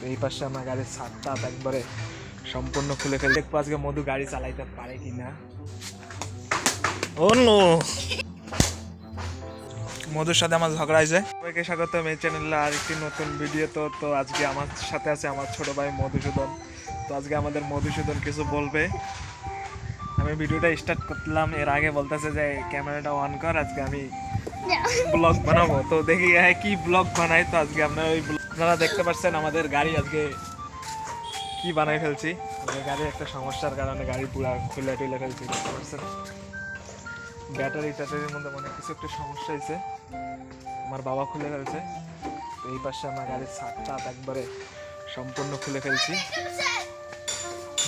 এই পাশে আমরা গাড়ির ছাদটা একবারে সম্পূর্ণ খুলে ফেলে দেখবো আজকে মধু গাড়ি চালাইতে পারে কিনা। ও নো, মধুর সাথে আমার ঝগড়া হয়েছে। সবাইকে স্বাগতম এই চ্যানেলে আর একটি নতুন ভিডিও। তো আজকে আমার সাথে আছে আমার ছোট ভাই মধুসূদন। তো আজকে আমাদের মধুসূদন কিছু বলবে। আমি ভিডিওটা স্টার্ট করলাম, এর আগে বলতেছে যে ক্যামেরাটা অন কর, আজকে আমি ব্লগ বানাবো। তো দেখি কি ব্লগ বানাই। তো আজকে আপনারা দেখতে পাচ্ছেন আমাদের গাড়ি আজকে কি বানাই ফেলছি। গাড়ির একটা সমস্যার কারণে গাড়ি পুরো খুলে টুলে ফেলছি, দেখতে পাচ্ছেন। ব্যাটারির মধ্যে অনেক কিছু একটা সমস্যা হয়েছে, আমার বাবা খুলে ফেলছে। তো এই পাশে আমরা গাড়ির ছাদটা একবারে সম্পূর্ণ খুলে ফেলছি।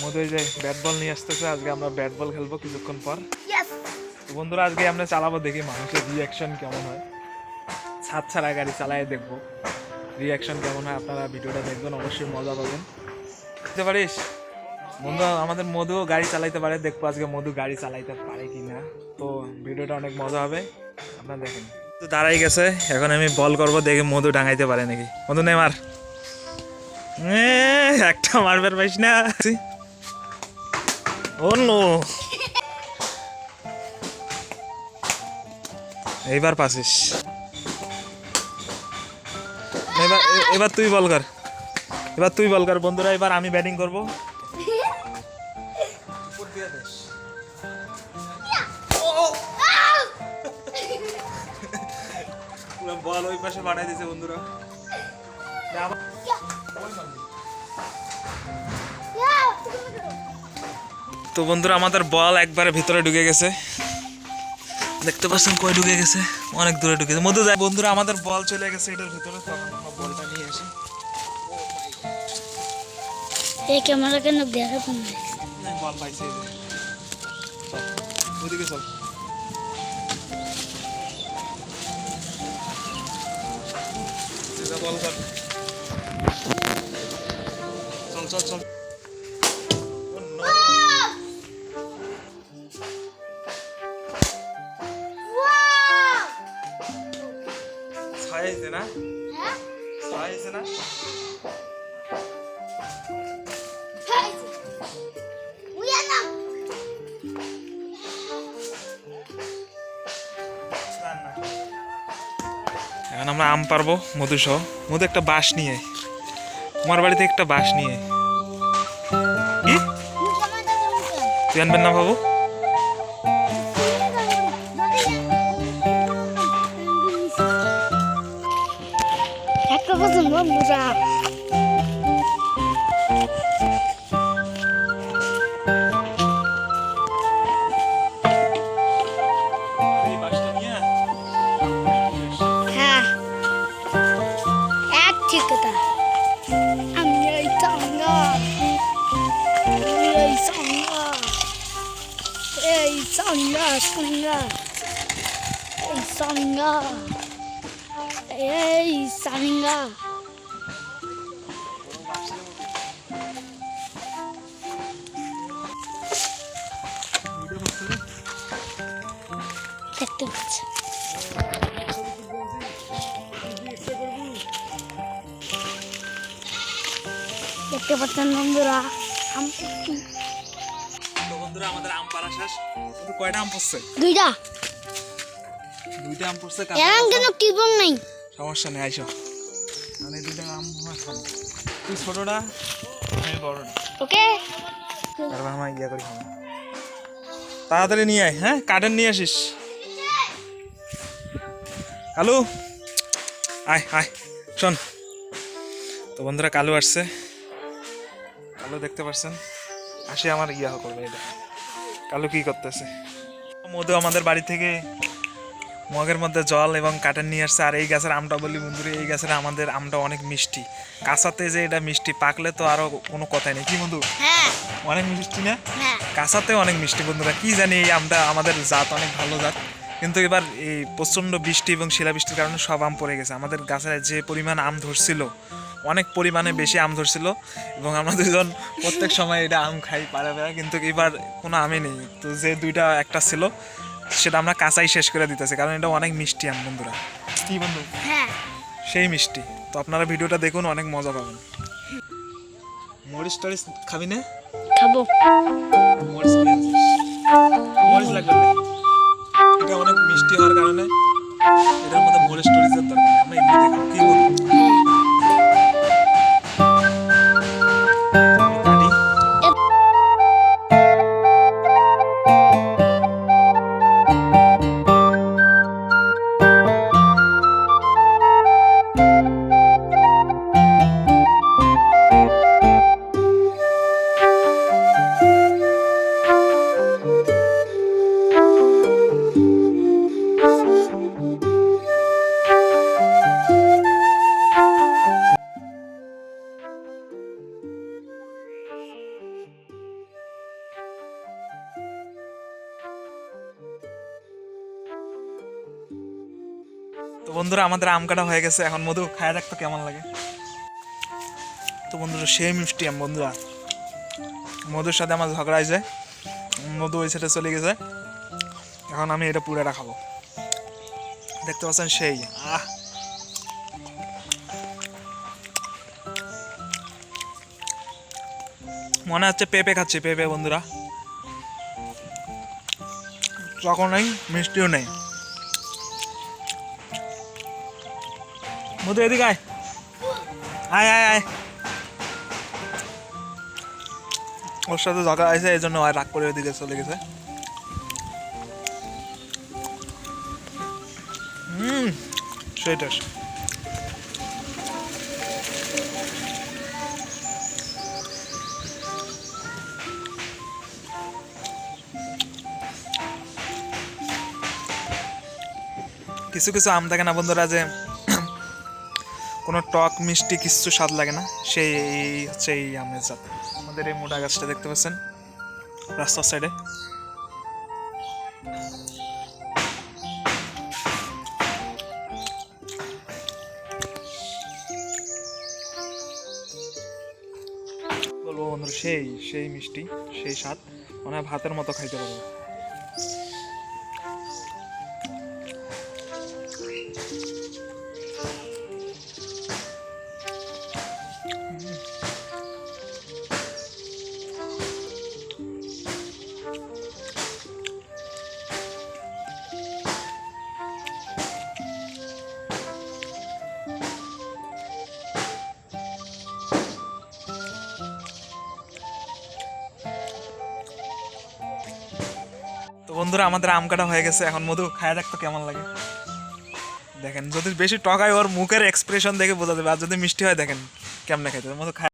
মধু যে ব্যাট বল নিয়ে আসতেছে, আজকে আমরা ব্যাট বল খেলবো কিছুক্ষণ পর। তো বন্ধুরা আজকে আমরা চালাবো, দেখি মানুষের রিয়াকশন কেমন হয়। ছাদ ছাড়া গাড়ি চালায় দেখবো রিয়াকশন কেমন হয়। আপনারা ভিডিওটা দেখবেন, অবশ্যই মজা পাবেন। বুঝতে পারিস বন্ধু, আমাদের মধুও গাড়ি চালাইতে পারে, দেখবো আজকে মধু গাড়ি চালাইতে পারে কিনা। তো ভিডিওটা অনেক মজা হবে, আপনারা দেখেন। তো দাঁড়াই গেছে, এখন আমি বল করবো, দেখে মধু ডাঙাইতে পারে নাকি। মধু নে মার, একটা মারবার পাইস না। ও নো, এইবার পাসিস। এবার তুই বল কর, এবার তুই বল কর। বন্ধুরা এবার আমি ব্যাটিং করবো। বল ওই পাশে পাঠাই দিয়েছে বন্ধুরা। তো বন্ধুরা আমাদের বল একবারে ভিতরে ঢুকে গেছে, দেখতে পাচ্ছেন কই ঢুকে গেছে, অনেক দূরে ঢুকেছে। মধু যায়। বন্ধুরা আমাদের বল চলে গেছে এটার ভিতরে, তখন আমরা বলটা নিয়ে আসি। এই ক্যামেরা কেন দেখা তুমি বল পাইছে, ওদিকে চল। বল কর, চল চল চল। ছাইছে না, ছাইছে না। এখন আমরা আম পারবো মধু সহ। মধু একটা বাঁশ নিয়ে, তোমার বাড়িতে একটা বাঁশ নিয়ে। কি তুই আনবেন না বাবু? একটা পছন্দ বন্ধুরা। হ্যাঁ এক ঠিক কথা। আমি এই চাঙ্গা, এই চাঙ্গা, এই চাঙ্গা চাঙ্গা, এই চাঙ্গা, এই চাঙ্গা। দেখতে পাচ্ছি দেখতে পাচ্ছেন বন্ধুরা। বন্ধুরা আমাদের আম পাড়া শেষ। কয়টা আম পড়ছে? দুইটা আম পড়ছে। এরকম কেন কি বল নাই, সমস্যা নেই, আইসো। মানে দুইটা আম আমার খাবো, তুই ছোটটা আমি বড়টা। ওকে তারপর আমার ইয়া করে খাবো। তাড়াতাড়ি নিয়ে আয়, হ্যাঁ কার্টন নিয়ে আসিস। কালু আয় আয়, শোন। তো বন্ধুরা কালু আসছে, কালু দেখতে পাচ্ছেন। আসে আমার ইয়া করবে এটা। কালু কি করতেছে? মধু আমাদের বাড়ি থেকে মগের মধ্যে জল এবং কাটন নিয়ে আসছে। আর এই গাছের আমটা বলি বন্ধুরা, এই গাছের আমাদের আমটা অনেক মিষ্টি। কাঁচাতে যে এটা মিষ্টি, পাকলে তো আরো কোনো কথাই নেই। কি বন্ধু? হ্যাঁ অনেক মিষ্টি না? হ্যাঁ কাঁচাতে অনেক মিষ্টি বন্ধুরা। কি জানি এই আমটা আমাদের জাত অনেক ভালো জাত, কিন্তু এবার এই প্রচণ্ড বৃষ্টি এবং শিলাবৃষ্টির কারণে সব আম পড়ে গেছে। আমাদের গাছে যে পরিমাণ আম ধরছিল, অনেক পরিমাণে বেশি আম ধরছিল, এবং আমরা দুজন প্রত্যেক সময় এটা আম খাই পারে, কিন্তু এবার কোনো আমই নেই। তো যে দুইটা একটা ছিল সেটা আমরা কাঁচাই শেষ করে দিতেছি, কারণ এটা অনেক মিষ্টি আম বন্ধুরা। কি বন্ধু? হ্যাঁ সেই মিষ্টি। তো আপনারা ভিডিওটা দেখুন, অনেক মজা পাবেন। মরিচ টরিচ খাবি না? খাবো। মরিচ খেয়ে আছিস? মরিচ লাগবে না। এটা অনেক মিষ্টি হওয়ার কারণে এটার মধ্যে মরিচ টরিচের দরকার নেই। আমরা এমনিতে খাবো। কি বলবো? কাটি। তো বন্ধুরা আমাদের আম কাটা হয়ে গেছে, এখন মধু খায় দেখতো কেমন লাগে। তো বন্ধুরা সেই মিষ্টি আম বন্ধুরা, মধুর সাথে আমার ঝগড়া হয়েছে, মধু ওই সাইডে চলে গেছে, এখন আমি এটা পুরোটা খাবো। দেখতে পাচ্ছেন সেই মনে হচ্ছে পেঁপে খাচ্ছি, পেঁপে বন্ধুরা, টকও নেই মিষ্টিও নেই। মধু এদিকে আয়, আয় আয় আয়। ওর সাথে ঝগড়া আছে এই জন্য রাগ করে ওইদিকে চলে গেছে। সেটা কিছু কিছু আম থাকে না বন্ধুরা, যে কোনো টক মিষ্টি কিছু স্বাদ লাগে না, সেই হচ্ছে এই আমের জাত। আমাদের এই মোটা গাছটা দেখতে পাচ্ছেন রাস্তার সাইডে। বলবো বন্ধুরা সেই সেই মিষ্টি, সেই স্বাদ, মনে হয় ভাতের মতো খাইতে পারবো। তো বন্ধুরা আমাদের আম কাটা হয়ে গেছে, এখন মধু খায় দেখতো কেমন লাগে। দেখেন যদি বেশি টক হয় ওর মুখের এক্সপ্রেশন দেখে বোঝা যাবে, আর যদি মিষ্টি হয় দেখেন কেমনে খাইতে মধু খায়।